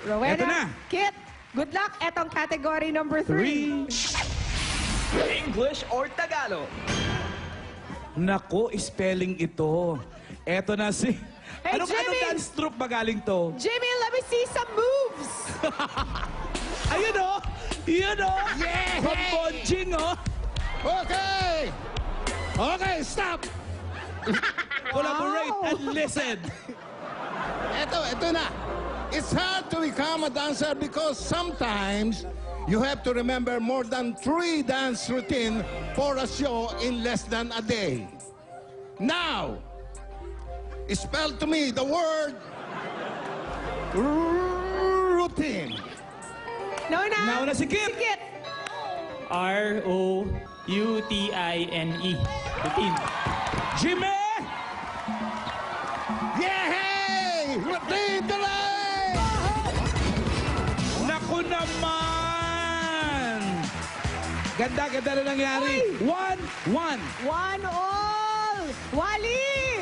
Rowena, Eto na. Kit, good luck. Etong category number 3. 3. English or Tagalog? Nako, spelling ito. Eto na si... Hey, anong Jimmy! dance troupe ba galing to? Jimmy, let me see some moves. Ayun o! Yun o! Yeah! From Bonjing o! Okay! Okay, stop! Collaborate and listen. Ito na. It's hard to become a dancer because sometimes you have to remember more than 3 dance routine for a show in less than a day. Now, spell to me the word routine. Nauna. Nauna si Kit. Si Kit. R-O-U-T-I-N-E. Routine. Jimmy! Yeah! Hey! Routine delay! Naku naman! Ganda na nangyari. 1-1. 1-all. Wally!